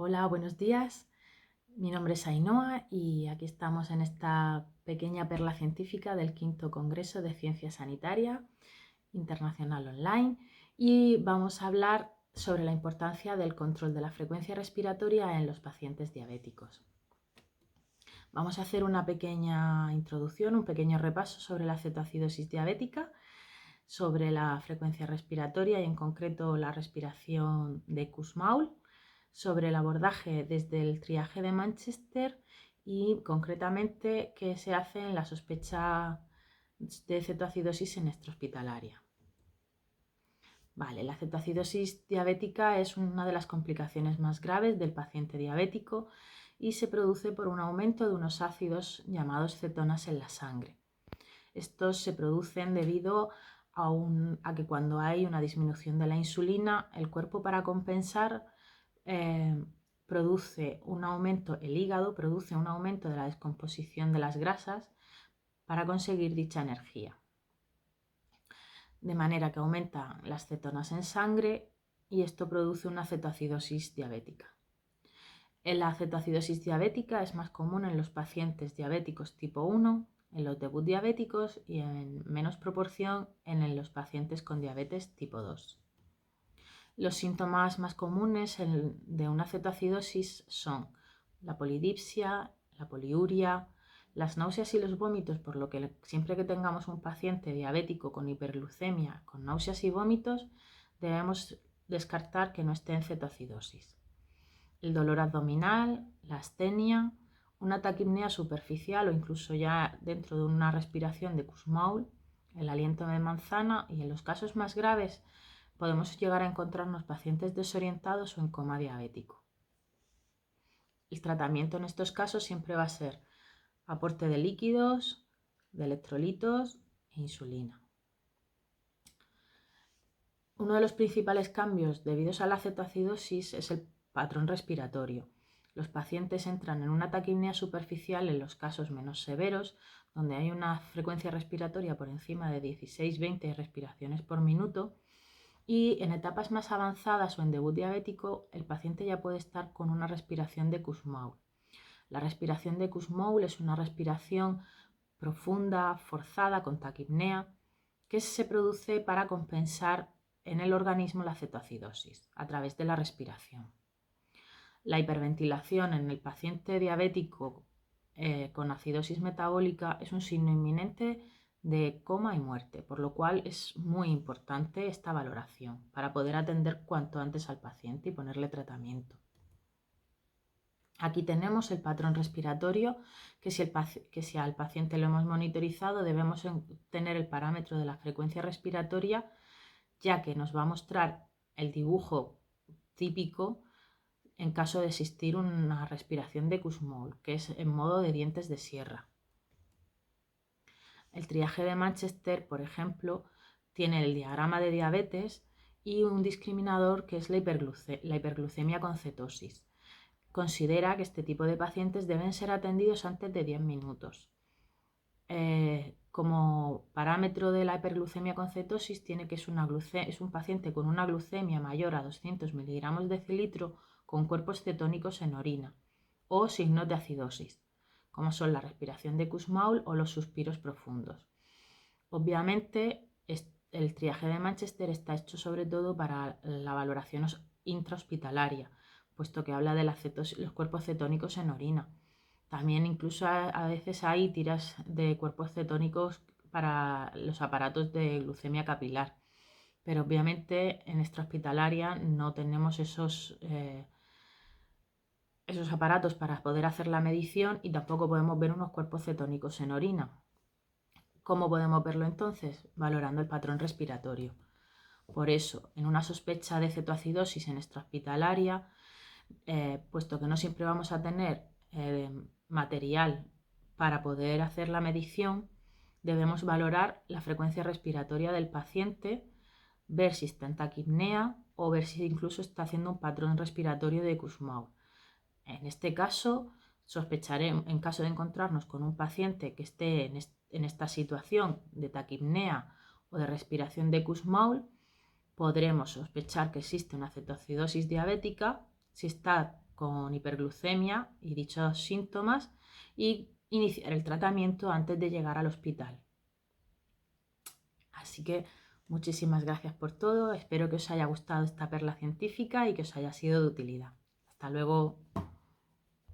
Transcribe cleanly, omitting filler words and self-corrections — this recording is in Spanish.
Hola, buenos días. Mi nombre es Ainhoa y aquí estamos en esta pequeña perla científica del quinto Congreso de Ciencia Sanitaria Internacional Online y vamos a hablar sobre la importancia del control de la frecuencia respiratoria en los pacientes diabéticos. Vamos a hacer una pequeña introducción, un pequeño repaso sobre la cetoacidosis diabética, sobre la frecuencia respiratoria y en concreto la respiración de Kussmaul, sobre el abordaje desde el triaje de Manchester y concretamente qué se hace en la sospecha de cetoacidosis en extrahospitalaria. Vale, la cetoacidosis diabética es una de las complicaciones más graves del paciente diabético y se produce por un aumento de unos ácidos llamados cetonas en la sangre. Estos se producen debido a que cuando hay una disminución de la insulina, el cuerpo para compensar produce un aumento, el hígado produce un aumento de la descomposición de las grasas para conseguir dicha energía. De manera que aumentan las cetonas en sangre y esto produce una cetoacidosis diabética. La cetoacidosis diabética es más común en los pacientes diabéticos tipo 1, en los debut diabéticos y en menos proporción en los pacientes con diabetes tipo 2. Los síntomas más comunes de una cetoacidosis son la polidipsia, la poliuria, las náuseas y los vómitos, por lo que siempre que tengamos un paciente diabético con hiperglucemia, con náuseas y vómitos, debemos descartar que no esté en cetoacidosis. El dolor abdominal, la astenia, una taquipnea superficial o incluso ya dentro de una respiración de Kussmaul, el aliento de manzana y en los casos más graves podemos llegar a encontrarnos pacientes desorientados o en coma diabético. El tratamiento en estos casos siempre va a ser aporte de líquidos, de electrolitos e insulina. Uno de los principales cambios debidos a la cetoacidosis es el patrón respiratorio. Los pacientes entran en una taquipnea superficial en los casos menos severos, donde hay una frecuencia respiratoria por encima de 16-20 respiraciones por minuto, y en etapas más avanzadas o en debut diabético, el paciente ya puede estar con una respiración de Kussmaul. La respiración de Kussmaul es una respiración profunda, forzada, con taquipnea, que se produce para compensar en el organismo la cetoacidosis a través de la respiración. La hiperventilación en el paciente diabético con acidosis metabólica es un signo inminente de coma y muerte, por lo cual es muy importante esta valoración para poder atender cuanto antes al paciente y ponerle tratamiento. Aquí tenemos el patrón respiratorio, que si al paciente lo hemos monitorizado debemos tener el parámetro de la frecuencia respiratoria, ya que nos va a mostrar el dibujo típico en caso de existir una respiración de Kussmaul, que es en modo de dientes de sierra. El triaje de Manchester, por ejemplo, tiene el diagrama de diabetes y un discriminador que es la hiperglucemia con cetosis. Considera que este tipo de pacientes deben ser atendidos antes de 10 minutos. Como parámetro de la hiperglucemia con cetosis tiene que es un paciente con una glucemia mayor a 200 miligramos decilitro con cuerpos cetónicos en orina o signos de acidosis, como son la respiración de Kussmaul o los suspiros profundos. Obviamente, el triaje de Manchester está hecho sobre todo para la valoración intrahospitalaria, puesto que habla de los cuerpos cetónicos en orina. También incluso a veces hay tiras de cuerpos cetónicos para los aparatos de glucemia capilar, pero obviamente en extrahospitalaria no tenemos esos aparatos para poder hacer la medición y tampoco podemos ver unos cuerpos cetónicos en orina. ¿Cómo podemos verlo entonces? Valorando el patrón respiratorio. Por eso, en una sospecha de cetoacidosis en extrahospitalaria, puesto que no siempre vamos a tener material para poder hacer la medición, debemos valorar la frecuencia respiratoria del paciente, ver si está en taquipnea o ver si incluso está haciendo un patrón respiratorio de Kussmaul. En este caso, sospecharé, en caso de encontrarnos con un paciente que esté en esta situación de taquipnea o de respiración de Kussmaul, podremos sospechar que existe una cetoacidosis diabética si está con hiperglucemia y dichos síntomas y iniciar el tratamiento antes de llegar al hospital. Así que muchísimas gracias por todo, espero que os haya gustado esta perla científica y que os haya sido de utilidad. Hasta luego.